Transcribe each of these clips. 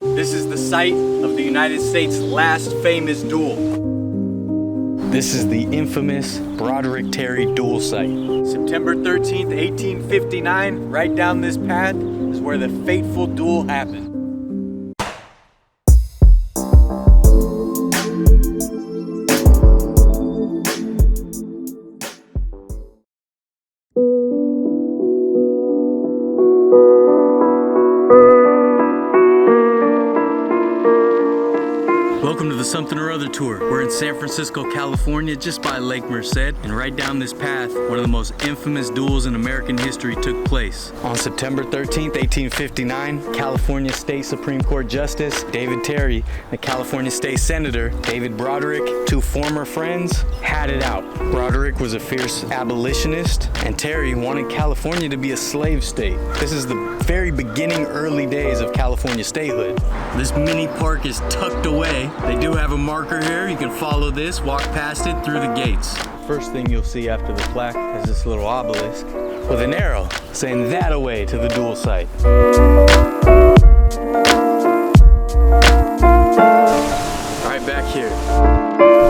This is the site of the United States' last famous duel. This is the infamous Broderick-Terry duel site. September 13th, 1859, right down this path is where the fateful duel happened. Welcome to the Something or Other tour. We're in San Francisco, California, just by Lake Merced, and right down this path, one of the most infamous duels in American history took place. On September 13th, 1859, California State Supreme Court Justice David Terry, the California State Senator David Broderick, two former friends, had it out. Broderick was a fierce abolitionist, and Terry wanted California to be a slave state. This is the very beginning, early days of California statehood. This mini park is tucked away. They do have a marker here. You can follow this, walk past it through the gates. First thing you'll see after the plaque is this little obelisk with an arrow saying that away to the duel site. All right, back here.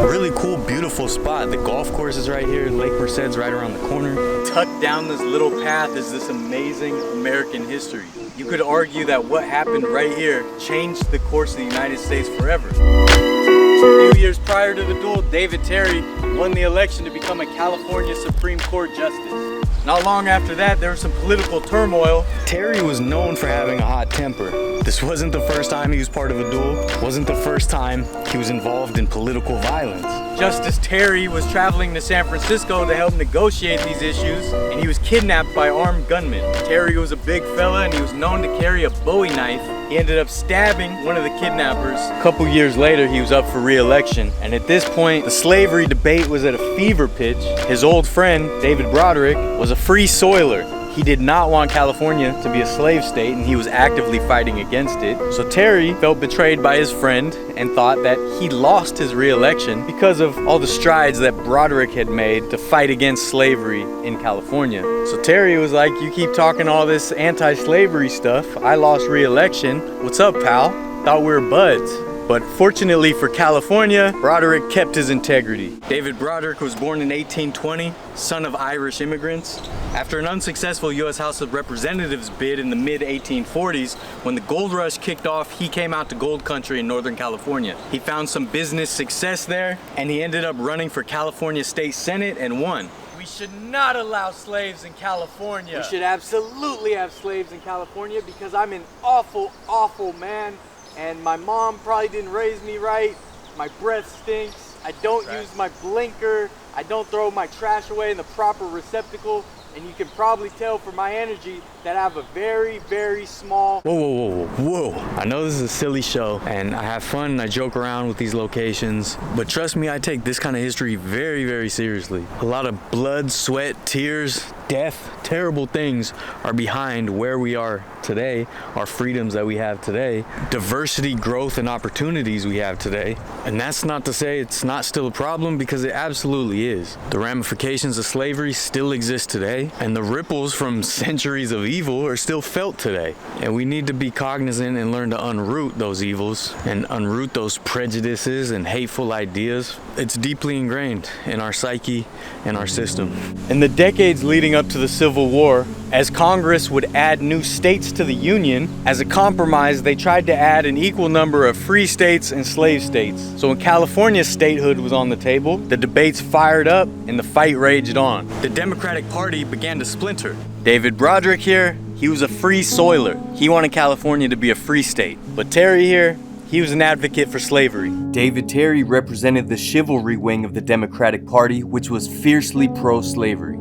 Really cool, beautiful spot. The golf course is right here. Lake Merced's right around the corner. Tucked down this little path is this amazing American history. You could argue that what happened right here changed the course of the United States forever. A few years prior to the duel, David Terry won the election to become a California Supreme Court Justice. Not long after that, there was some political turmoil. Terry was known for having a hot temper. This wasn't the first time he was part of a duel. It wasn't the first time he was involved in political violence. Justice Terry was traveling to San Francisco to help negotiate these issues, and he was kidnapped by armed gunmen. Terry was a big fella, and he was known to carry a Bowie knife. He ended up stabbing one of the kidnappers. A couple years later, he was up for re-election, and at this point, the slavery debate was at a fever pitch. His old friend, David Broderick, was a free soiler. He did not want California to be a slave state, and he was actively fighting against it. So Terry felt betrayed by his friend and thought that he lost his re-election because of all the strides that Broderick had made to fight against slavery in California. So Terry was like, you keep talking all this anti-slavery stuff. I lost re-election. What's up, pal? Thought we were buds. But fortunately for California, Broderick kept his integrity. David Broderick was born in 1820, son of Irish immigrants. After an unsuccessful U.S. House of Representatives bid in the mid-1840s, when the gold rush kicked off, he came out to gold country in Northern California. He found some business success there, and he ended up running for California State Senate and won. We should not allow slaves in California. We should absolutely have slaves in California because I'm an awful, awful man. And my mom probably didn't raise me right. My breath stinks. I don't use my blinker. I don't throw my trash away in the proper receptacle. And you can probably tell from my energy that I have a very, very small... Whoa. I know this is a silly show, and I have fun and I joke around with these locations, but trust me, I take this kind of history very, very seriously. A lot of blood, sweat, tears, death, terrible things are behind where we are today, our freedoms that we have today, diversity, growth, and opportunities we have today. And that's not to say it's not still a problem, because it absolutely is. The ramifications of slavery still exist today, and the ripples from centuries of evil are still felt today. And we need to be cognizant and learn to unroot those evils and unroot those prejudices and hateful ideas. It's deeply ingrained in our psyche and our system. In the decades leading up to the Civil War, as Congress would add new states to the Union, as a compromise, they tried to add an equal number of free states and slave states. So when California's statehood was on the table, the debates fired up and the fight raged on. The Democratic Party began to splinter. David Broderick here, he was a free soiler. He wanted California to be a free state. But Terry here, he was an advocate for slavery. David Terry represented the chivalry wing of the Democratic Party, which was fiercely pro-slavery.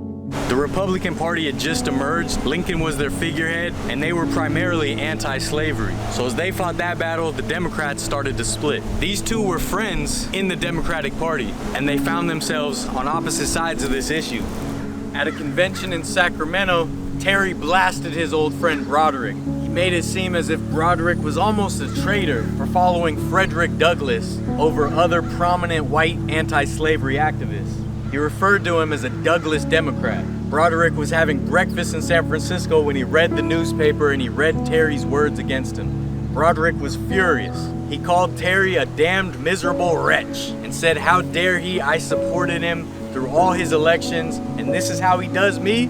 The Republican Party had just emerged, Lincoln was their figurehead, and they were primarily anti-slavery. So as they fought that battle, the Democrats started to split. These two were friends in the Democratic Party, and they found themselves on opposite sides of this issue. At a convention in Sacramento, Terry blasted his old friend Broderick. He made it seem as if Broderick was almost a traitor for following Frederick Douglass over other prominent white anti-slavery activists. He referred to him as a Douglass Democrat. Broderick was having breakfast in San Francisco when he read the newspaper and he read Terry's words against him. Broderick was furious. He called Terry a damned miserable wretch and said, "How dare he? I supported him through all his elections, and this is how he does me?"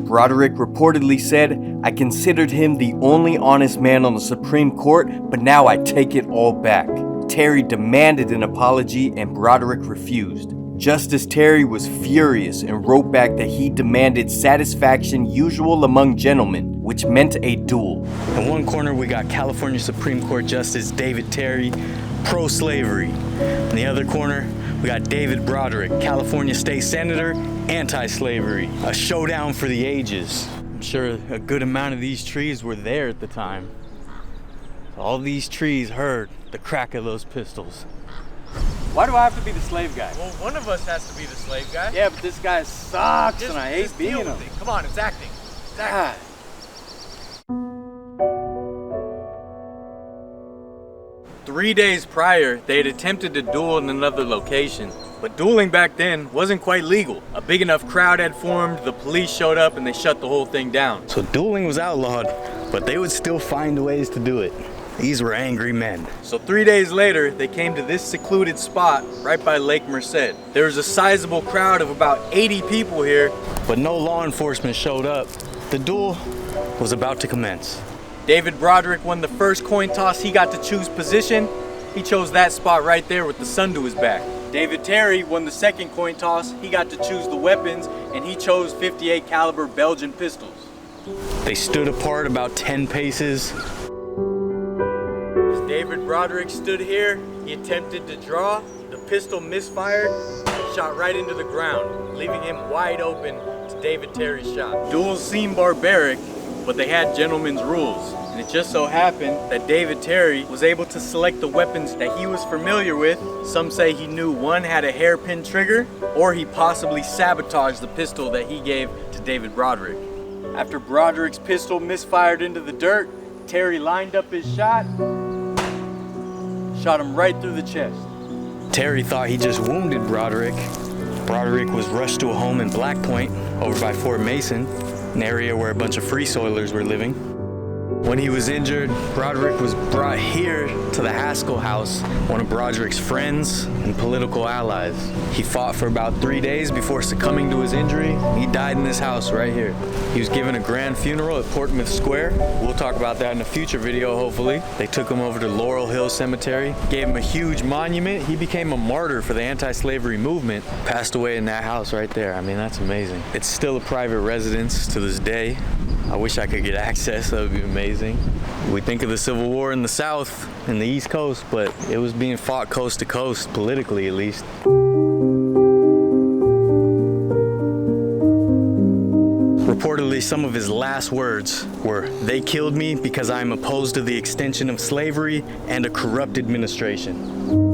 Broderick reportedly said, "I considered him the only honest man on the Supreme Court, but now I take it all back." Terry demanded an apology and Broderick refused. Justice Terry was furious and wrote back that he demanded satisfaction usual among gentlemen, which meant a duel. In one corner, we got California Supreme Court Justice David Terry, pro-slavery. In the other corner, we got David Broderick, California State Senator, anti-slavery. A showdown for the ages. I'm sure a good amount of these trees were there at the time. All these trees heard the crack of those pistols. Why do I have to be the slave guy? Well, one of us has to be the slave guy. Yeah, but this guy sucks and I hate being him. Come on, it's acting. It's acting. 3 days prior, they had attempted to duel in another location. But dueling back then wasn't quite legal. A big enough crowd had formed, the police showed up, and they shut the whole thing down. So dueling was outlawed, but they would still find ways to do it. These were angry men. So 3 days later, they came to this secluded spot right by Lake Merced. There was a sizable crowd of about 80 people here, but no law enforcement showed up. The duel was about to commence. David Broderick won the first coin toss. He got to choose position. He chose that spot right there with the sun to his back. David Terry won the second coin toss. He got to choose the weapons, and he chose .58 caliber Belgian pistols. They stood apart about 10 paces. As David Broderick stood here, he attempted to draw. The pistol misfired, shot right into the ground, leaving him wide open to David Terry's shot. Duels seem barbaric, but they had gentlemen's rules. And it just so happened that David Terry was able to select the weapons that he was familiar with. Some say he knew one had a hairpin trigger, or he possibly sabotaged the pistol that he gave to David Broderick. After Broderick's pistol misfired into the dirt, Terry lined up his shot, shot him right through the chest. Terry thought he just wounded Broderick. Broderick was rushed to a home in Black Point, over by Fort Mason, an area where a bunch of free soilers were living. When he was injured, Broderick was brought here to the Haskell house, one of Broderick's friends and political allies. He fought for about 3 days before succumbing to his injury. He died in this house right here. He was given a grand funeral at Portsmouth Square. We'll talk about that in a future video, hopefully. They took him over to Laurel Hill Cemetery, gave him a huge monument. He became a martyr for the anti-slavery movement. Passed away in that house right there. I mean, that's amazing. It's still a private residence to this day. I wish I could get access, that would be amazing. We think of the Civil War in the South and the East Coast, but it was being fought coast to coast, politically at least. Reportedly, some of his last words were, "They killed me because I am opposed to the extension of slavery and a corrupt administration."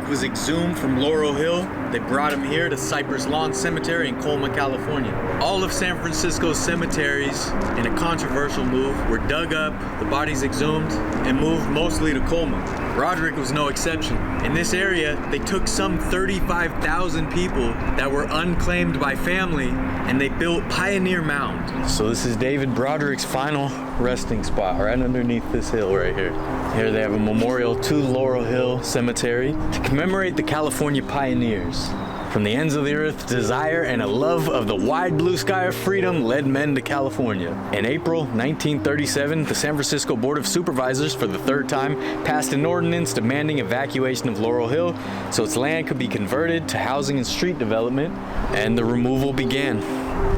Was exhumed from Laurel Hill. They brought him here to Cypress Lawn Cemetery in Colma, California. All of San Francisco's cemeteries, in a controversial move, were dug up, the bodies exhumed, and moved mostly to Colma. Broderick was no exception. In this area, they took some 35,000 people that were unclaimed by family, and they built Pioneer Mound. So this is David Broderick's final resting spot, right underneath this hill right here. Here they have a memorial to Laurel Hill Cemetery to commemorate the California pioneers. From the ends of the earth, desire and a love of the wide blue sky of freedom led men to California. In April 1937, the San Francisco Board of Supervisors, for the third time, passed an ordinance demanding evacuation of Laurel Hill so its land could be converted to housing and street development, and the removal began.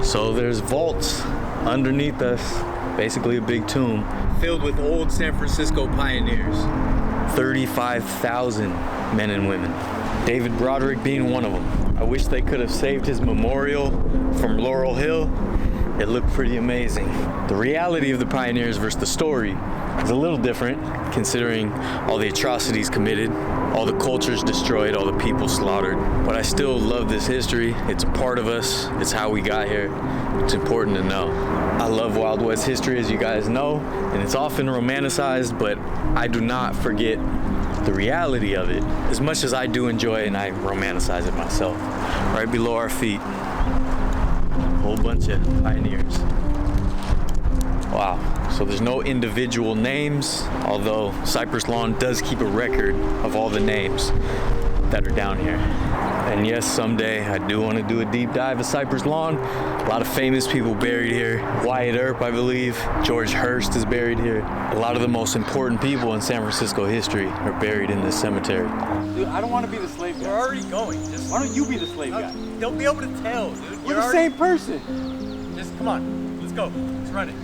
So there's vaults underneath us, basically a big tomb, filled with old San Francisco pioneers. 35,000 men and women. David Broderick being one of them. I wish they could have saved his memorial from Laurel Hill. It looked pretty amazing. The reality of the pioneers versus the story is a little different, considering all the atrocities committed, all the cultures destroyed, all the people slaughtered. But I still love this history. It's a part of us. It's how we got here. It's important to know. I love Wild West history, as you guys know, and it's often romanticized, but I do not forget the reality of it as much as I do enjoy it, and I romanticize it myself. Right below our feet, whole bunch of pioneers. Wow, so there's no individual names, although Cypress Lawn does keep a record of all the names that are down here. And yes, someday I do want to do a deep dive of Cypress Lawn. A lot of famous people buried here. Wyatt Earp, I believe. George Hurst is buried here. A lot of the most important people in San Francisco history are buried in this cemetery. Dude, I don't want to be the slave guy. We're already going. Just Why don't you be the slave guy? Don't be able to tell, dude. We're the same person. Just come on. Let's go. Let's run it.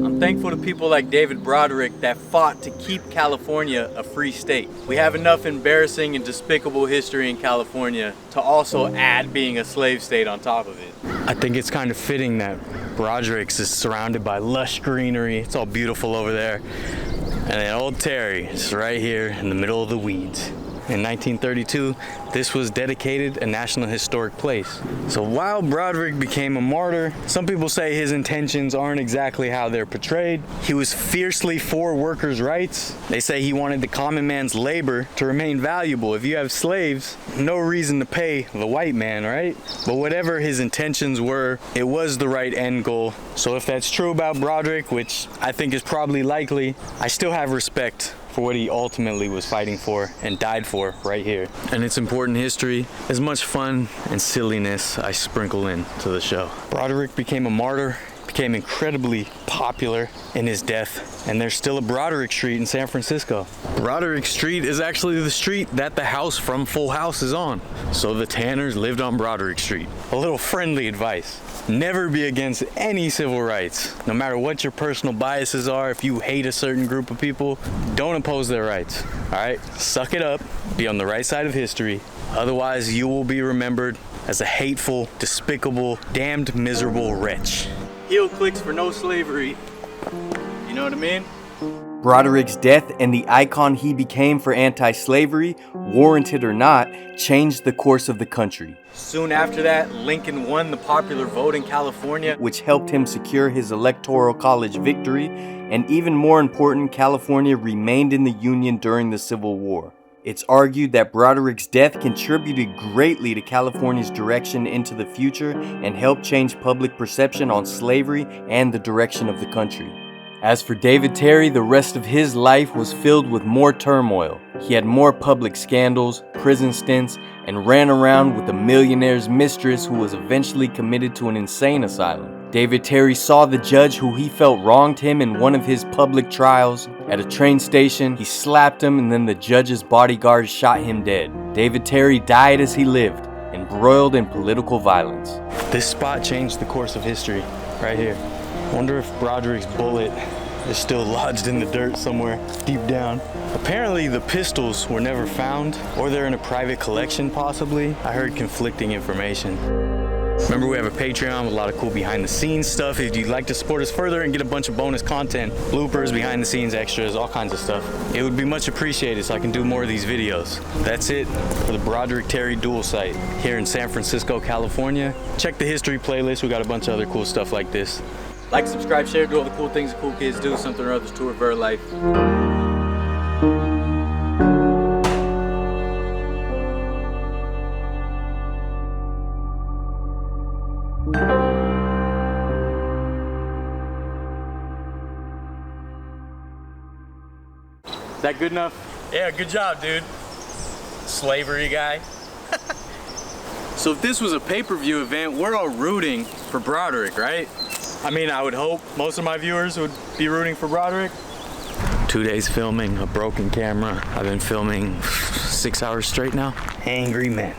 I'm thankful to people like David Broderick that fought to keep California a free state. We have enough embarrassing and despicable history in California to also add being a slave state on top of it. I think it's kind of fitting that Broderick's is surrounded by lush greenery. It's all beautiful over there. And then old Terry is right here in the middle of the weeds. In 1932, this was dedicated a National Historic Place. So while Broderick became a martyr, some people say his intentions aren't exactly how they're portrayed. He was fiercely for workers' rights. They say he wanted the common man's labor to remain valuable. If you have slaves, no reason to pay the white man, right? But whatever his intentions were, it was the right end goal. So if that's true about Broderick, which I think is probably likely, I still have respect for what he ultimately was fighting for and died for right here. And it's important history, as much fun and silliness I sprinkle into the show. Broderick became a martyr, became incredibly popular in his death, and there's still a Broderick Street in San Francisco. Broderick Street is actually the street that the house from Full House is on. So the Tanners lived on Broderick Street. A little friendly advice. Never be against any civil rights. No matter what your personal biases are, if you hate a certain group of people, don't oppose their rights, all right? Suck it up, be on the right side of history. Otherwise, you will be remembered as a hateful, despicable, damned, miserable wretch. Heel clicks for no slavery. You know what I mean? Broderick's death and the icon he became for anti-slavery, warranted or not, changed the course of the country. Soon after that, Lincoln won the popular vote in California, which helped him secure his electoral college victory, and even more important, California remained in the Union during the Civil War. It's argued that Broderick's death contributed greatly to California's direction into the future and helped change public perception on slavery and the direction of the country. As for David Terry, the rest of his life was filled with more turmoil. He had more public scandals, prison stints, and ran around with a millionaire's mistress who was eventually committed to an insane asylum. David Terry saw the judge who he felt wronged him in one of his public trials. At a train station, he slapped him and then the judge's bodyguard shot him dead. David Terry died as he lived, embroiled in political violence. This spot changed the course of history, right here. Wonder if Broderick's bullet is still lodged in the dirt somewhere deep down. Apparently the pistols were never found, or they're in a private collection possibly. I heard conflicting information. Remember, we have a Patreon with a lot of cool behind the scenes stuff. If you'd like to support us further and get a bunch of bonus content, bloopers, behind the scenes extras, all kinds of stuff, it would be much appreciated so I can do more of these videos. That's it for the Broderick-Terry Duel site here in San Francisco, California. Check the history playlist. We got a bunch of other cool stuff like this. Like, subscribe, share, do all the cool things the cool kids do. Something or others to Vertlife. Is that good enough? Yeah, good job, dude. Slavery guy. So if this was a pay-per-view event, we're all rooting for Broderick, right? I mean, I would hope most of my viewers would be rooting for Broderick. 2 days filming, a broken camera. I've been filming 6 hours straight now. Angry men.